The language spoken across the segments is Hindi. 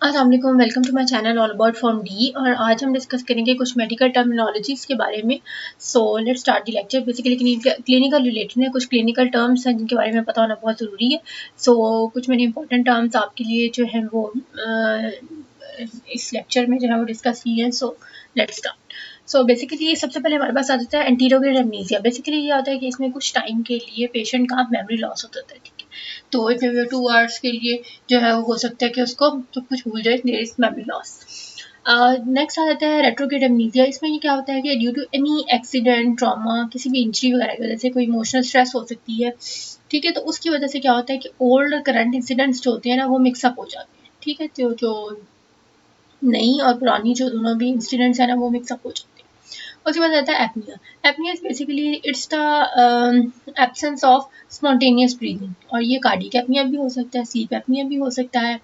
अस्सलाम वालेकुम, welcome to my channel all about form D. और आज हम डिस्कस करेंगे कुछ मेडिकल टर्मिनोलॉजीज़ के बारे में। So let's start the lecture. Basically clinical related है, कुछ क्लिनिकल टर्म्स हैं जिनके बारे में पता होना बहुत ज़रूरी है। सो कुछ मैंने इंपॉर्टेंट टर्म्स आपके लिए जो है वो इस लेक्चर में जो है वो डिस्कस की है। So let's start. So basically सबसे पहले हमारे पास आ जाता है एंटीरोग्रेड एमनीसिया। बेसिकली ये आता है कि इसमें कुछ टाइम के लिए पेशेंट का मेमोरी लॉस होता है, ठीक है। तो इफ 2 आवर्स के लिए जो है वो हो सकता है कि उसको तो कुछ भूल जाए, there is memory loss. Next आ जाता है रेट्रोग्रेड एमनीसिया। इसमें ये क्या होता है कि due to any accident, trauma, किसी भी इंजरी वगैरह की वजह से कोई इमोशनल स्ट्रेस हो सकती है, ठीक है। तो उसकी वजह से क्या होता है कि ओल्ड और करंट इंसिडेंट्स जो होते हैं ना वो मिक्सअप हो जाते हैं, ठीक है। तो जो नई और पुरानी जो दोनों भी इंसिडेंट्स है ना वो मिक्सअप हो जाते हैं। उसके बाद आता है apnoea. Apnoea is basically it's the absence of spontaneous breathing, और ये कार्डिक एपनिया भी हो सकता है, स्लीप एपनिया भी हो सकता है,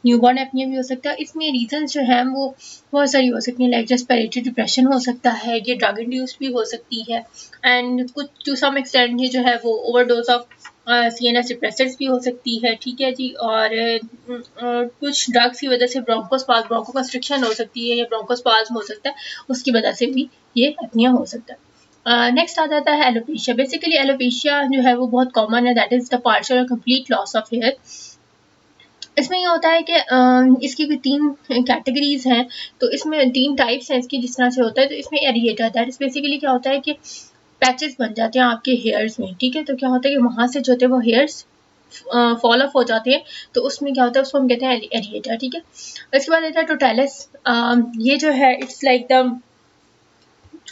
न्यूबॉर्न एपनिया भी हो सकता है। इसमें रीजन जो है वो बहुत सारी हो सकती हैं, लाइक रेस्पिरेटरी डिप्रेशन हो सकता है, ये ड्रग इंड्यूस्ड भी हो सकती है, एंड कुछ टू सम एक्सटेंट ये जो है वो ओवरडोज ऑफ CNS डिप्रेसर्स भी हो सकती है, ठीक है जी। और कुछ ड्रग्स की वजह से ब्रोंकोकंस्ट्रिक्शन हो सकती है या ब्रोंकोस्पाज्म हो सकता है, उसकी वजह से भी ये एपनिया हो सकता है। नेक्स्ट आ जाता है एलोपेशिया। बेसिकली एलोपेशिया जो है वो बहुत कॉमन है, दैट इज द पार्शियल और कंप्लीट लॉस ऑफ हेयर। इसमें ये होता है कि इसकी भी 3 कैटेगरीज हैं, तो इसमें 3 टाइप्स हैं इसकी जिस तरह से होता है। तो इसमें एरिएटर, दैट इज बेसिकली क्या होता है कि पैचेस बन जाते हैं आपके हेयर्स में, ठीक है। तो क्या होता है कि वहाँ से जो होते हैं वो हेयर्स फॉल ऑफ हो जाते हैं, तो उसमें क्या होता है उसको हम कहते हैं एरिएटर, ठीक है। इसके बाद आता है टोटैलिस। ये जो है it's like the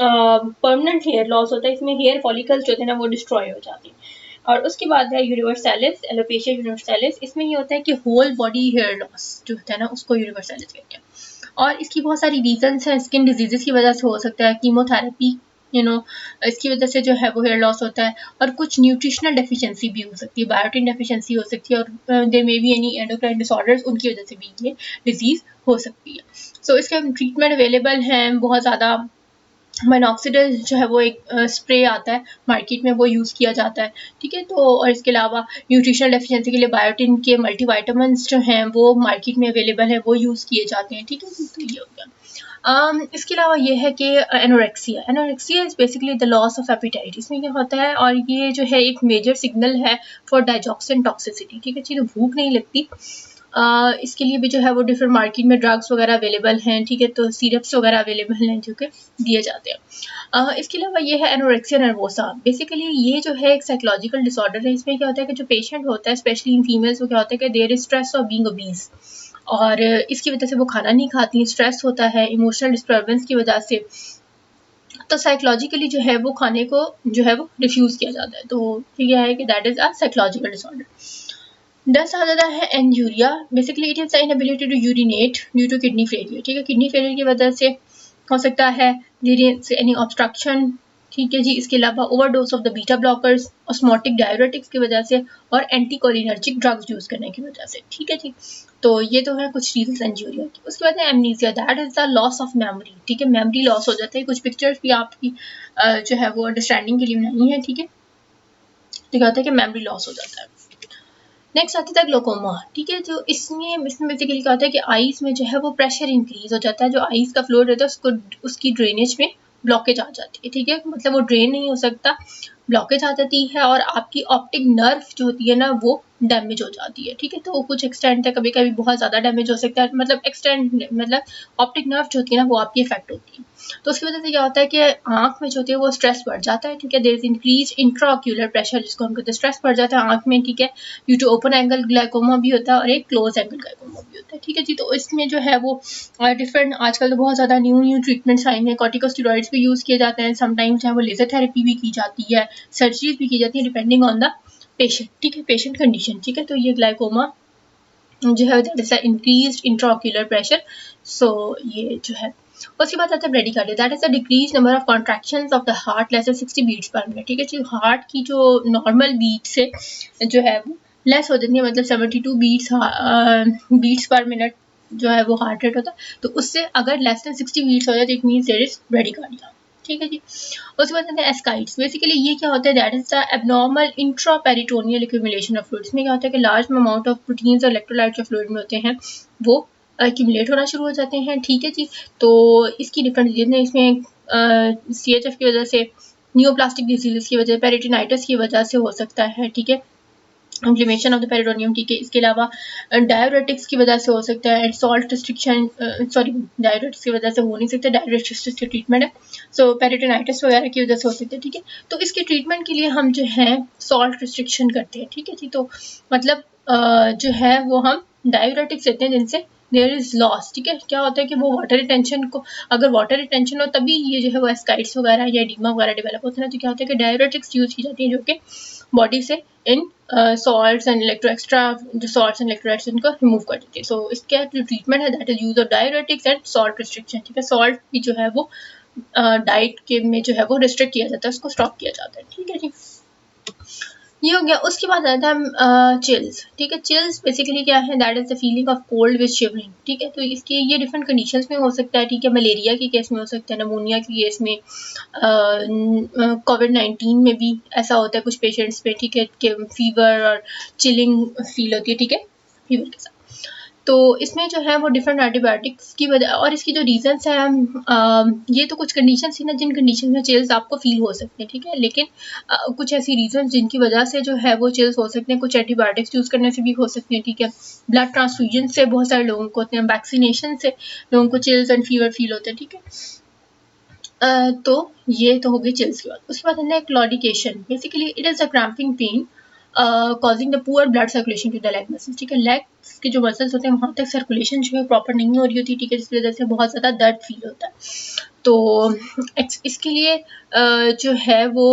permanent hair loss होता है, इसमें हेयर फॉलिकल्स जो होते हैं ना वो डिस्ट्रॉय हो जाते हैं। और उसके बाद है यूनिवर्सैलिस, एलोपेशिया यूनिवर्सैलिस। इसमें ये होता है कि होल बॉडी हेयर लॉस जो होता है ना उसको यूनिवर्सैलिस कहते हैं। और इसकी बहुत सारी रीजंस हैं, स्किन डिजीजेस की वजह से हो सकता है, कीमोथेरेपी इसकी वजह से जो है वो हेयर लॉस होता है, और कुछ न्यूट्रिशनल डेफिशिएंसी भी हो सकती है, बायोटिन डेफिशिएंसी हो सकती है, और there may be any endocrine disorders, उनकी वजह से भी ये डिजीज हो सकती है। सो इसके ट्रीटमेंट अवेलेबल हैं बहुत ज़्यादा। मिनॉक्सिडिल जो है वो एक स्प्रे आता है मार्केट में, वो यूज़ किया जाता है, ठीक है। तो और इसके अलावा न्यूट्रिशनल डेफिशिएंसी के लिए बायोटिन के मल्टीविटामिन्स जो हैं वो मार्केट में अवेलेबल है, वो यूज़ किए जाते हैं, ठीक है। तो ये हो गया। इसके अलावा ये है कि anorexia. Anorexia is basically the loss of appetite. इसमें क्या होता है, और ये जो है एक मेजर सिग्नल है फॉर डाइजॉक्सिन टॉक्सिसिटी, ठीक है जी। तो भूख नहीं लगती, इसके लिए भी जो है वो डिफरेंट मार्केट में ड्रग्स वगैरह अवेलेबल हैं, ठीक है। तो सिरप्स वगैरह अवेलेबल हैं जो कि दिए जाते हैं। इसके अलावा ये है एनोरेक्सिया नर्वोसा। बेसिकली ये जो है एक साइकोलॉजिकल डिसऑर्डर है। इसमें क्या होता है कि जो पेशेंट होता है, स्पेशली इन फीमेल्स, वो क्या होता है कि there is stress of being obese, और इसकी वजह से वो खाना नहीं खाती, स्ट्रेस होता है इमोशनल डिस्टर्बेंस की वजह से। तो साइकोलॉजिकली जो है वो खाने को जो है वो रिफ्यूज़ किया जाता है। तो ये है कि that is a psychological disorder. दस आ जाता है anuria. Basically it is the inability to urinate due to kidney failure, ठीक है। किडनी फेलियर की वजह से हो सकता है, एनी ऑब्स्ट्रक्शन, ठीक है जी। इसके अलावा overdose of the beta blockers, osmotic diuretics की वजह से, और एंटीकोलिनर्जिक ड्रग्स यूज़ करने की वजह से, ठीक है जी। तो ये तो है कुछ रीजंस एंजूरिया की। उसके बाद है amnesia, that is the loss of memory, ठीक है। मेमोरी लॉस हो जाता है। कुछ पिक्चर्स भी आपकी जो है वो अंडरस्टैंडिंग के लिए नहीं है, ठीक है। तो क्या होता है कि मेमोरी लॉस हो जाता है। नेक्स्ट आती है ग्लोकोमा, ठीक है। जो इसमें बेसिकली क्या होता है कि आईज में जो है वो प्रेशर इंक्रीज हो जाता है, जो आईज का फ्लूइड रहता है उसको उसकी ड्रेनेज में ब्लॉकेज आ जाती है, ठीक है। मतलब वो ड्रेन नहीं हो सकता, ब्लॉकेज आ जाती है, और आपकी ऑप्टिक नर्व जो होती है ना वो डैमेज हो जाती है, ठीक है। तो कुछ एक्सटेंट तक कभी कभी बहुत ज़्यादा डैमेज हो सकता है, मतलब एक्सटेंट मतलब ऑप्टिक नर्व जो होती है ना वो आपकी इफेक्ट होती है। तो उसकी वजह से क्या होता है कि आँख में जो होती है वो स्ट्रेस बढ़ जाता है, ठीक है। There is increase intraocular pressure, जिसको हम कहते हैं, स्ट्रेस बढ़ जाता है आँख में, ठीक है। Due to open angle glaucoma भी होता है और एक क्लोज एंगल ग्लाइकोमा भी होता है, ठीक है जी। तो इसमें जो है वो डिफरेंट आजकल तो बहुत ज़्यादा न्यू ट्रीटमेंट्स आई हैं। कॉर्टिकोस्टेरॉइड्स भी यूज़ किए जाते हैं, समटाइम्स है वो लेजर थेरेपी भी की जाती है, सर्जरीज भी की जाती है, डिपेंडिंग ऑन द पेशेंट, ठीक है, पेशेंट कंडीशन, ठीक है। तो ये ग्लाइकोमा जो है that is increased intraocular pressure. So ये जो है। उसके बाद आता है bradycardia, that is the decrease number of contractions of the heart less than 60 beats per minute, ठीक है जी। हार्ट की जो नॉर्मल बीट से जो है वो लेस हो जाती है, मतलब 72 बीट्स पर मिनट जो है वो हार्ट रेट होता है। तो उससे अगर लेस देन 60 बीट्स हो जाए तो it means there is bradycardia, ठीक है जी। उसके बाद आते हैं एस्काइट्स। बेसिकली ये क्या होता है, that is the abnormal intraperitoneal accumulation of fluids. में क्या होता है कि लार्ज अमाउंट ऑफ प्रोटीन्स और इलेक्ट्रोलाइट्स जो फ्लूइड में होते हैं वो एक्यूमुलेट होना शुरू हो जाते हैं, ठीक है जी। तो इसकी डिफरेंट डिजीज है, इसमें CHF की वजह से, नियोप्लास्टिक डिजीज की वजह, पेरिटोनाइटिस की वजह से हो सकता है, ठीक है, इन्फ्लेमेशन ऑफ द पेरिटोनियम, ठीक है। इसके अलावा डायरेटिक्स की वजह से हो सकता है, सॉल्ट रिस्ट्रिक्शन, सॉरी डायरेटिक्स की वजह से हो नहीं सकता, डायरेटिक्स की ट्रीटमेंट है, सो पेरिटोनाइटिस वगैरह की वजह से हो सकता है, ठीक है। तो इसके ट्रीटमेंट के लिए हम जो है सॉल्ट रिस्ट्रिक्शन करते हैं, ठीक है जी। तो मतलब जो है वो हम डायरेटिक्स देते हैं जिनसे देयर इज लॉस, ठीक है। क्या होता है कि वो वाटर रिटेंशन को, अगर वाटर रिटेंशन हो तभी ये जो है वो एस्काइट्स वगैरह या एडिमा वगैरह डेवलप होते हैं ना। तो क्या होता है कि डायरेटिक्स यूज की जाती है जो कि बॉडी से इन सॉल्ट्स एंड एक्स्ट्रा जो सॉल्ट्स एंड इलेक्ट्रोलाइट्स इनको रिमूव कर देती है। सो इसका जो ट्रीटमेंट है that is use of diuretics and salt restriction, ठीक है। सॉल्ट भी जो है वो डाइट के में जो है वो रिस्ट्रिक्ट किया जाता है, उसको स्टॉप किया जाता है, ठीक है जी। ये हो गया। उसके बाद आता है चिल्स, ठीक है। चिल्स बेसिकली क्या है, that is the feeling of cold with shivering, ठीक है। तो इसके ये डिफरेंट कंडीशंस में हो सकता है, ठीक है। मलेरिया के केस में हो सकता है, नमोनिया के केस में, कोविड-19 में भी ऐसा होता है कुछ पेशेंट्स पे, ठीक है, कि फीवर और चिलिंग फील होती है, ठीक है, फीवर के साथ। तो इसमें जो है वो डिफरेंट एंटीबायोटिक्स की वजह, और इसकी जो रीजंस हैं, ये तो कुछ कंडीशंस थी ना जिन कंडीशन में चिल्स आपको फील हो सकते हैं, ठीक है। लेकिन कुछ ऐसी रीजंस जिनकी वजह से जो है वो चिल्स हो सकते हैं, कुछ एंटीबायोटिक्स यूज करने से भी हो सकते हैं, ठीक है। ब्लड ट्रांसफ्यूजन से बहुत सारे लोगों को होते हैं, वैक्सीनेशन से लोगों को चिल्स एंड फीवर फील होते हैं, ठीक है। तो ये तो हो गई चिल्स की बात। उसके बाद है claudication, basically it is a cramping pain causing the poor blood circulation to the leg muscles, ठीक है। लेग्स के जो मसल्स होते हैं वहाँ तक सर्कुलेशन जो है प्रॉपर नहीं हो रही होती, ठीक है, जिसकी वजह से बहुत ज़्यादा दर्द फील होता है। तो इसके लिए जो है वो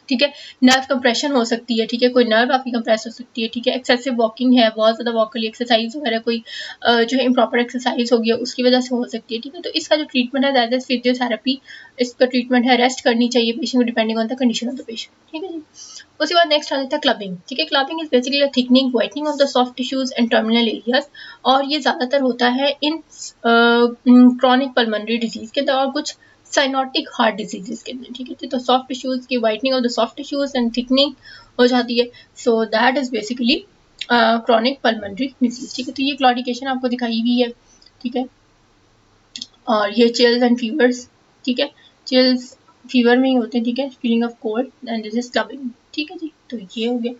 ठीक है, नर्व कंप्रेशन हो सकती है, ठीक है, कोई नर्व आपकी कंप्रेस हो सकती है, ठीक है। एक्सेसिव वॉकिंग है, बहुत ज़्यादा वॉक कर लिया, एक्सरसाइज वगैरह कोई जो है इम्प्रॉपर एक्सरसाइज हो गया उसकी वजह से हो सकती है, ठीक है। तो इसका जो ट्रीटमेंट है दैट इज फिजियोथेरेपी, इसका ट्रीटमेंट है, रेस्ट करनी चाहिए पेशेंट को depending on the condition of the patient, ठीक है जी। उसके बाद नेक्स्ट आ जाता है क्लबिंग, ठीक है। Clubbing is basically a thickening whitening of the soft tissues and terminal areas, और ये ज़्यादातर होता है इन क्रॉनिक पल्मोनरी डिजीज के अंदर और कुछ साइनोटिक हार्ट डिजीजेस के अंदर, ठीक है। तो सॉफ्ट टिश्यूज की whitening of the soft tissues and thickening हो जाती है, so that is basically chronic pulmonary disease, ठीक है। तो ये क्लॉडिकेशन आपको दिखाई हुई है, ठीक है। और ये चिल्स एंड फीवर्स, ठीक है, चिल्स फीवर में ही होते हैं, ठीक है, feeling of cold and this is clubbing, ठीक है जी। तो ये हो गया।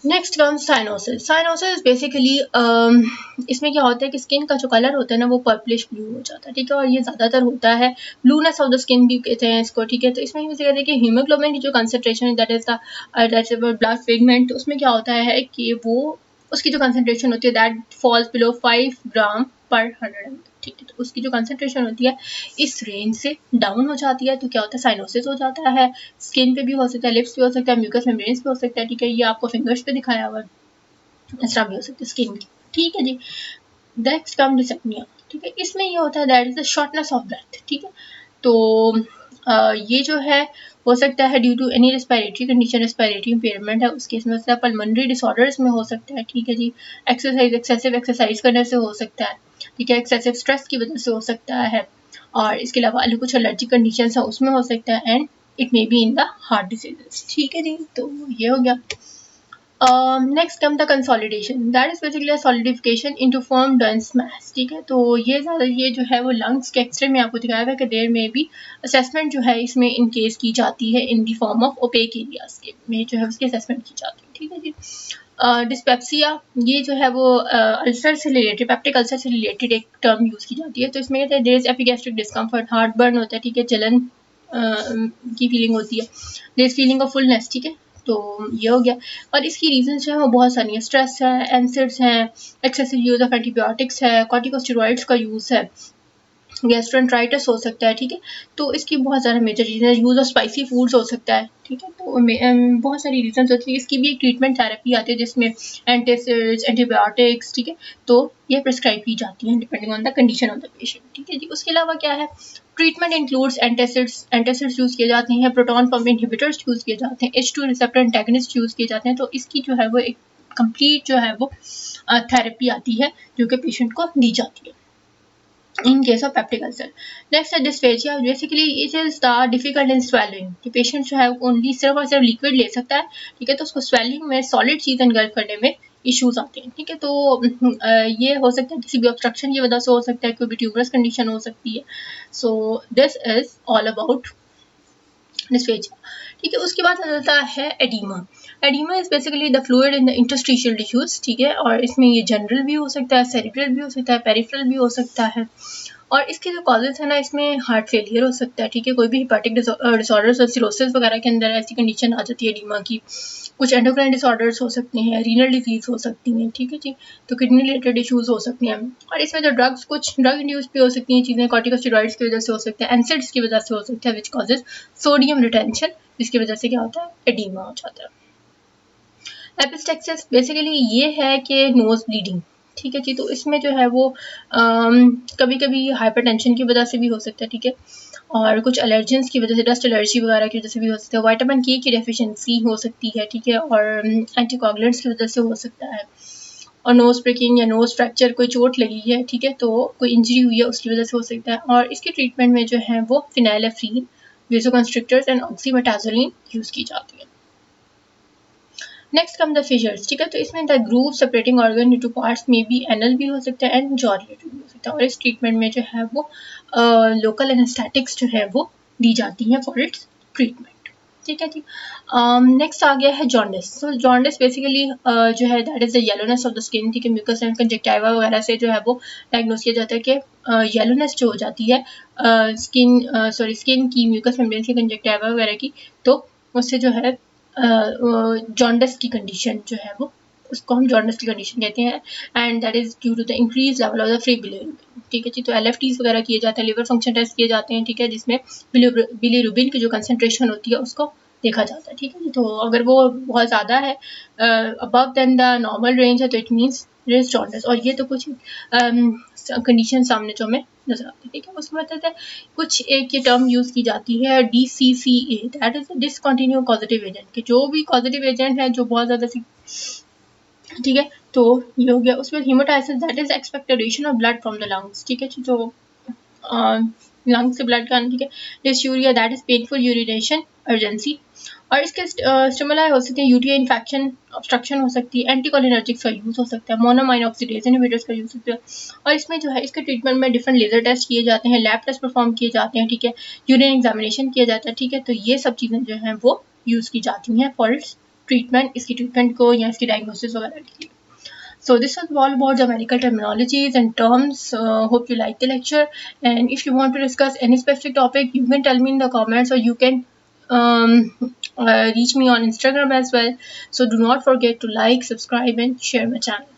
Next comes cyanosis. Cyanosis basically इसमें क्या होता है कि स्किन का जो कलर होता है ना वो पर्पलिश ब्लू हो जाता है, ठीक है, और ये ज़्यादातर होता है ब्लूनेस ऑफ द स्किन भी कहते हैं इसको, ठीक है। तो इसमें कहते हैं कि हीमोग्लोबिन की जो कंसनट्रेशन है that is the blood pigment, उसमें क्या होता है कि वो उसकी जो कंसनट्रेशन होती है दैट फॉल्स बिलो 5 ग्राम पर 100 ml, ठीक है। तो उसकी जो कंसनट्रेशन होती है इस रेंज से डाउन हो जाती है, तो क्या होता है, साइनोसिस हो जाता है। स्किन पे भी हो सकता है, लिप्स पे हो सकता है, म्यूकस मेम्ब्रेन्स पे हो सकता है, ठीक है। ये आपको फिंगर्स पे दिखाया हुआ है, इस तरह भी हो सकता है स्किन की, ठीक है जी। नेक्स्ट कम डिसएपनिया, ठीक है। इसमें ये होता है that is the shortness of breath, ठीक है। तो ये जो है हो सकता है due to any respiratory condition, respiratory impairment है उस केस में, पल्मोनरी डिसऑर्डर्स में हो सकता है, ठीक है जी। एक्सरसाइज, एक्सेसिव एक्सरसाइज करने से हो सकता है, ठीक है, एक्सेसिव स्ट्रेस की वजह से हो सकता है, और इसके अलावा कुछ एलर्जी कंडीशन है उसमें हो सकता है, and it may be in the heart diseases, ठीक है जी। तो ये हो गया। Next come the consolidation, that is basically a solidification into firm dense mass, ठीक है। तो ये जो है वो लंग्स के एक्सरे में आपको दिखाया हुआ है कि देयर में भी असेसमेंट जो है इसमें इन केस की जाती है in the form of opaque areas के में जो है उसकी असेसमेंट की जाती है, ठीक है जी। डिस्पेप्सिया, ये जो है वो अल्सर से रिलेटेड, पेप्टिक अल्सर से रिलेटेड एक टर्म यूज़ की जाती है। तो इसमें कहते हैं there is epigastric discomfort, heart burn होता है, ठीक है, जलन की फीलिंग होती है, there is feeling of fullness, ठीक है। तो ये हो गया। और इसकी रीजन जो है वो बहुत सारी हैं, स्ट्रेस है, एंसिड्स हैं, एक्सेसिव यूज ऑफ एंटीबायोटिक्स है, कॉर्टिकोस्टेरॉइड्स का यूज़ है, गैस्ट्रोएंटराइटिस हो सकता है, ठीक है। तो इसकी बहुत सारे मेजर रीजन है, यूज ऑफ स्पाइसी फूड्स हो सकता है, ठीक है। तो बहुत सारी रीजन होती है। इसकी भी एक ट्रीटमेंट थेरेपी आती है जिसमें एंटीसिड्स, एंटीबायोटिक्स, ठीक है, तो ये प्रिस्क्राइब की जाती है depending on the condition of the patient, ठीक है जी। उसके अलावा क्या है, ट्रीटमेंट इंक्लूड्स एंटासिड्स यूज़ किए जाते हैं, प्रोटॉन पंप इनहिबिटर्स यूज़ किए जाते हैं, H2 रिसेप्टर एंटेगनिस्ट यूज़ किए जाते हैं। तो इसकी जो है वो एक कंप्लीट जो है वो थेरेपी आती है जो कि पेशेंट को दी जाती है in case of peptic ulcer. Next है dysphagia, basically it is the difficult in swallowing, कि पेशेंट जो है ओनली सिर्फ और सिर्फ लिक्विड ले सकता है, ठीक है। तो उसको स्वेलिंग में सॉलिड चीज़ इनगल्फ करने में इश्यूज आते हैं, ठीक है। तो ये हो सकता है किसी भी ऑब्स्ट्रक्शन की वजह से हो सकता है, कोई भी ट्यूबरस कंडीशन हो सकती है। So this is all about dysphagia, ठीक है। उसके बाद आता है oedema. Oedema is basically the fluid in the interstitial tissues, ठीक है। और इसमें ये जनरल भी हो सकता है, सेरिब्रल भी हो सकता है, पेरिफेरल भी हो सकता है। और इसके जो कॉजेज है ना, इसमें हार्ट फेलियर हो सकता है, ठीक है। कोई भी हेपेटिक डिसऑर्डर्स और सिरोसिस वगैरह के अंदर ऐसी कंडीशन आ जाती है एडीमा की। कुछ एंडोक्राइन डिसऑर्डर्स हो सकते हैं, रीनल डिजीज हो सकती हैं, ठीक है जी। तो किडनी रिलेटेड इश्यूज हो सकते हैं। और इसमें जो ड्रग्स, कुछ ड्रग इंड्यूस भी हो सकती हैं चीज़ें, कॉर्टिकोस्टेरॉइड्स की वजह से हो सकता है, एनसेड्स की वजह से हो सकता है, विच कॉजेज सोडियम रिटेंशन, जिसकी वजह से क्या होता है, एडीमा हो जाता है। एपिस्टेक्सिस बेसिकली ये है कि नोज ब्लीडिंग, ठीक है जी। तो इसमें जो है वो कभी कभी हाइपरटेंशन की वजह से भी हो सकता है, ठीक है। और कुछ एलर्जेंस की वजह से, डस्ट एलर्जी वगैरह की वजह से भी हो सकता है। विटामिन के की डेफिशिएंसी हो सकती है, ठीक है। और एंटीकोगुलेंट्स की वजह से हो सकता है। और नोज ब्रेकिंग या नोज फ्रैक्चर, कोई चोट लगी है, ठीक है, तो कोई इंजरी हुई है उसकी वजह से हो सकता है। और इसके ट्रीटमेंट में जो है वो फिनाइलेफ्रीन, वेसोकंस्ट्रिक्टर्स एंड ऑक्सीमेटाजोलिन यूज़ की जाती है। नेक्स्ट कम द फिशर्स, ठीक है। तो इसमें the groove separating organ into parts में भी एनल भी हो सकता है एंड जॉ रिलेटेड भी हो सकता है। और इस ट्रीटमेंट में जो है वो लोकल एनेस्थेटिक्स जो है वो दी जाती हैं फॉर इट्स ट्रीटमेंट, ठीक है जी। नेक्स्ट आ गया है जॉन्डिस। सो जॉन्डिस बेसिकली जो है that is the yellowness of the skin, ठीक है। म्यूकस एंड कंजक्टिवा वगैरह से जो है वो डायग्नोस किया जाता है कि येलोनेस जो हो जाती है स्किन की, म्यूकस मेम्ब्रेन की, कंजक्टिवा वगैरह की, तो उससे जो है जॉन्डिस की कंडीशन जो है वो, उसको हम जॉन्डिस की कंडीशन कहते हैं। And that is due to the increase level of the free bilirubin, ठीक है जी। तो LFTs वगैरह किए जाते हैं, लिवर फंक्शन टेस्ट किए जाते हैं, ठीक है, जिसमें बिलीरुबिन की जो कंसनट्रेशन होती है उसको देखा जाता है, ठीक है जी। तो अगर वो बहुत ज़्यादा है, above than the normal range है, तो it means there is jaundice. और ये तो कुछ कंडीशन सामने जो हमें नजर आती है, ठीक है। उसके बाद है कुछ एक ये टर्म यूज़ की जाती है DCCA, that is discontinue causative agent, कि जो भी कॉजेटिव एजेंट है जो बहुत ज़्यादा, ठीक है, तो ये हो गया। उसमें haemoptysis, that is expectoration of blood from the lungs, ठीक है, जो लंग्स से ब्लड का आना, ठीक है। Dysuria, that is painful urination, urgency. और इसके स्टिमुलाई हो सकते हैं यूटीआई इन्फेक्शन, ऑब्स्ट्रक्शन हो सकती है, एंटीकोलिनर्जिक्स का यूज़ हो सकता है, मोनोमाइन ऑक्सीडेज इनहिबिटर्स का यूज़ हो सकता है। और इसमें जो है इसके ट्रीटमेंट में डिफरेंट लेजर टेस्ट किए जाते हैं, लैब टेस्ट परफॉर्म किए जाते हैं, ठीक है, यूरिन एग्जामिनेशन किया जाता है, ठीक है। तो ये सब चीज़ें जो हैं वो यूज़ की जाती हैं फॉर इट्स ट्रीटमेंट, इसकी ट्रीटमेंट को या इसकी डायग्नोसिस वगैरह के लिए। So this was all about the medical terminologies and terms. Hope you liked the lecture. And if you want to discuss any specific topic, you can tell me in the comments, or you can reach me on Instagram as well. So do not forget to like, subscribe, and share my channel.